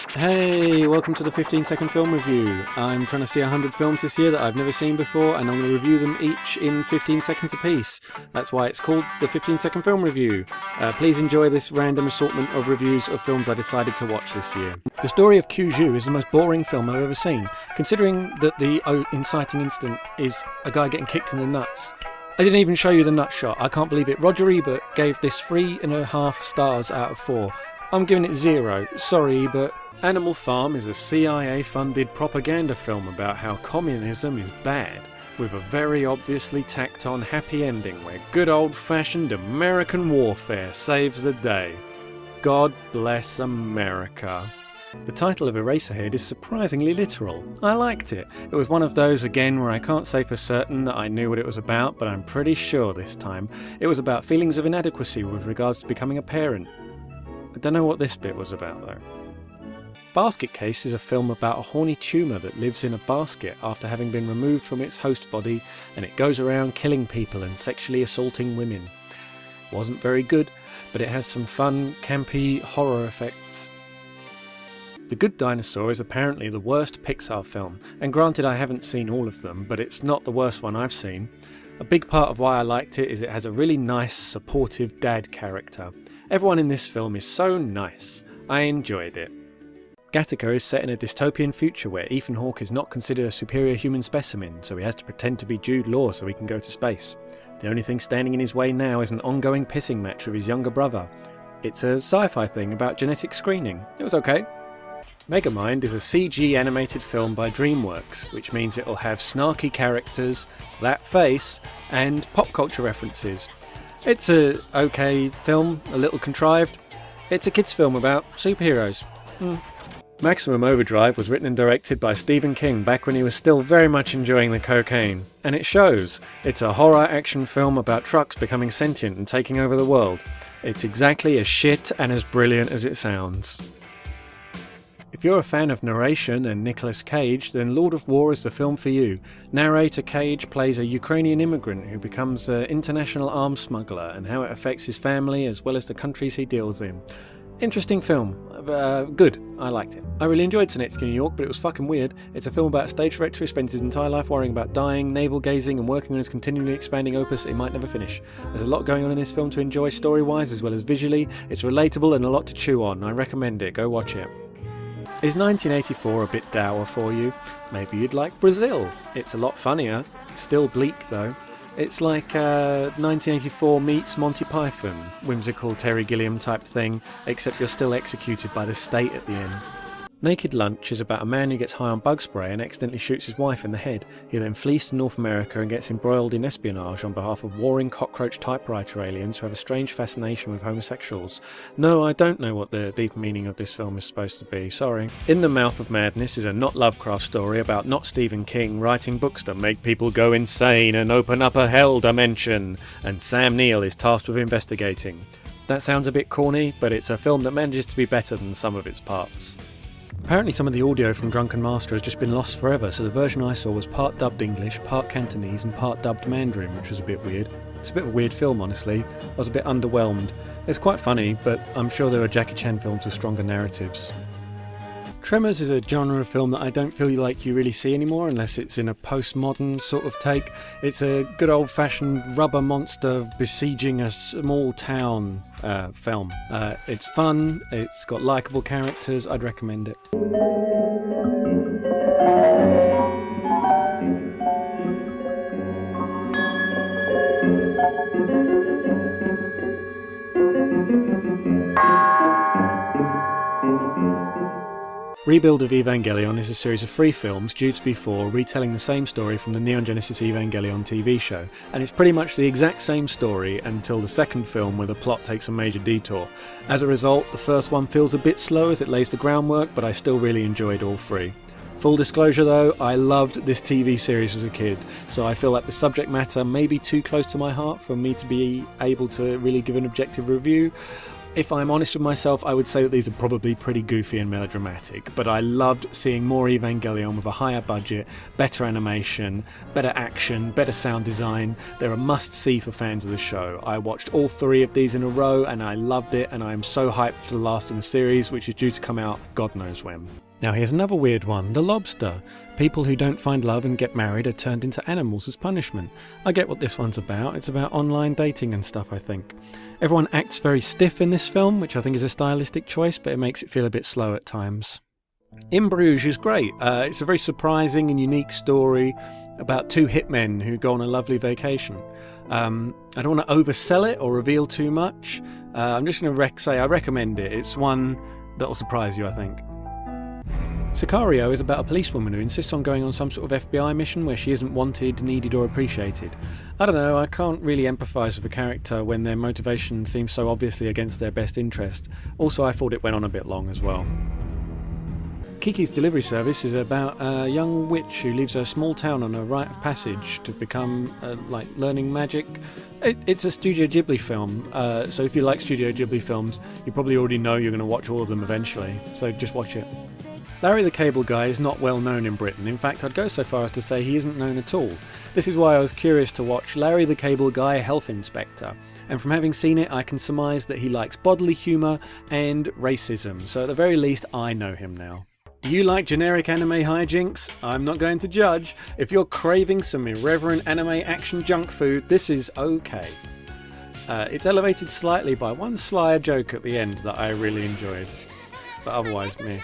Hey, welcome to the 15-second film review. I'm trying to see 100 films this year that I've never seen before, and I'm going to review them each in 15 seconds apiece. That's why it's called the 15-second film review. Please enjoy this random assortment of reviews of films I decided to watch this year. The Story of Qiu Ju is the most boring film I've ever seen, considering that the inciting incident is a guy getting kicked in the nuts. I didn't even show you the nut shot. I can't believe it. Roger Ebert gave this 3.5 stars out of 4. I'm giving it 0. Sorry, Ebert. Animal Farm is a CIA-funded propaganda film about how communism is bad, with a very obviously tacked-on happy ending where good old-fashioned American warfare saves the day. God bless America. The title of Eraserhead is surprisingly literal. I liked it. It was one of those, again, where I can't say for certain that I knew what it was about, but I'm pretty sure this time. It was about feelings of inadequacy with regards to becoming a parent. I don't know what this bit was about, though. Basket Case is a film about a horny tumour that lives in a basket after having been removed from its host body, and it goes around killing people and sexually assaulting women. Wasn't very good, but it has some fun, campy horror effects. The Good Dinosaur is apparently the worst Pixar film, and granted I haven't seen all of them, but it's not the worst one I've seen. A big part of why I liked it is it has a really nice, supportive dad character. Everyone in this film is so nice. I enjoyed it. Gattaca is set in a dystopian future where Ethan Hawke is not considered a superior human specimen, so he has to pretend to be Jude Law so he can go to space. The only thing standing in his way now is an ongoing pissing match with his younger brother. It's a sci-fi thing about genetic screening. It was okay. Megamind is a CG animated film by DreamWorks, which means it'll have snarky characters, that face, and pop culture references. It's a okay film, a little contrived. It's a kids' film about superheroes. Maximum Overdrive was written and directed by Stephen King back when he was still very much enjoying the cocaine. And it shows. It's a horror action film about trucks becoming sentient and taking over the world. It's exactly as shit and as brilliant as it sounds. If you're a fan of narration and Nicolas Cage, then Lord of War is the film for you. Narrator Cage plays a Ukrainian immigrant who becomes an international arms smuggler and how it affects his family as well as the countries he deals in. Interesting film. Good. I liked it. I really enjoyed Synecdoche New York, but it was fucking weird. It's a film about a stage director who spends his entire life worrying about dying, navel-gazing, and working on his continually expanding opus that he might never finish. There's a lot going on in this film to enjoy story-wise as well as visually. It's relatable and a lot to chew on. I recommend it. Go watch it. Is 1984 a bit dour for you? Maybe you'd like Brazil. It's a lot funnier. Still bleak, though. It's like 1984 meets Monty Python, whimsical Terry Gilliam type thing, except you're still executed by the state at the end. Naked Lunch is about a man who gets high on bug spray and accidentally shoots his wife in the head. He then flees to North America and gets embroiled in espionage on behalf of warring cockroach typewriter aliens who have a strange fascination with homosexuals. No, I don't know what the deep meaning of this film is supposed to be, sorry. In the Mouth of Madness is a not Lovecraft story about not Stephen King writing books that make people go insane and open up a hell dimension, and Sam Neill is tasked with investigating. That sounds a bit corny, but it's a film that manages to be better than some of its parts. Apparently some of the audio from Drunken Master has just been lost forever, so the version I saw was part dubbed English, part Cantonese and part dubbed Mandarin, which was a bit weird. It's a bit of a weird film, honestly. I was a bit underwhelmed. It's quite funny, but I'm sure there are Jackie Chan films with stronger narratives. Tremors is a genre of film that I don't feel like you really see anymore unless it's in a postmodern sort of take. It's a good old-fashioned rubber monster besieging a small town film. It's fun, it's got likeable characters, I'd recommend it. Rebuild of Evangelion is a series of 3 films due to be 4 retelling the same story from the Neon Genesis Evangelion TV show, and it's pretty much the exact same story until the second film where the plot takes a major detour. As a result, the first one feels a bit slow as it lays the groundwork, but I still really enjoyed all 3. Full disclosure though, I loved this TV series as a kid, so I feel like the subject matter may be too close to my heart for me to be able to really give an objective review. If I'm honest with myself, I would say that these are probably pretty goofy and melodramatic, but I loved seeing more Evangelion with a higher budget, better animation, better action, better sound design. They're a must-see for fans of the show. I watched all 3 of these in a row and I loved it, and I'm so hyped for the last in the series, which is due to come out God knows when. Now here's another weird one, the Lobster. People who don't find love and get married are turned into animals as punishment. I get what this one's about, it's about online dating and stuff, I think. Everyone acts very stiff in this film, which I think is a stylistic choice, but it makes it feel a bit slow at times. In Bruges is great. It's a very surprising and unique story about 2 hitmen who go on a lovely vacation. I don't want to oversell it or reveal too much. I'm just going to say I recommend it. It's one that'll surprise you, I think. Sicario is about a policewoman who insists on going on some sort of FBI mission where she isn't wanted, needed or appreciated. I don't know, I can't really empathise with a character when their motivation seems so obviously against their best interest. Also, I thought it went on a bit long as well. Kiki's Delivery Service is about a young witch who leaves her small town on a rite of passage to become, learning magic. It's a Studio Ghibli film, so if you like Studio Ghibli films, you probably already know you're going to watch all of them eventually, so just watch it. Larry the Cable Guy is not well known in Britain. In fact, I'd go so far as to say he isn't known at all. This is why I was curious to watch Larry the Cable Guy Health Inspector, and from having seen it I can surmise that he likes bodily humour and racism, so at the very least I know him now. Do you like generic anime hijinks? I'm not going to judge. If you're craving some irreverent anime action junk food, this is okay. It's elevated slightly by one sly joke at the end that I really enjoyed, but otherwise meh.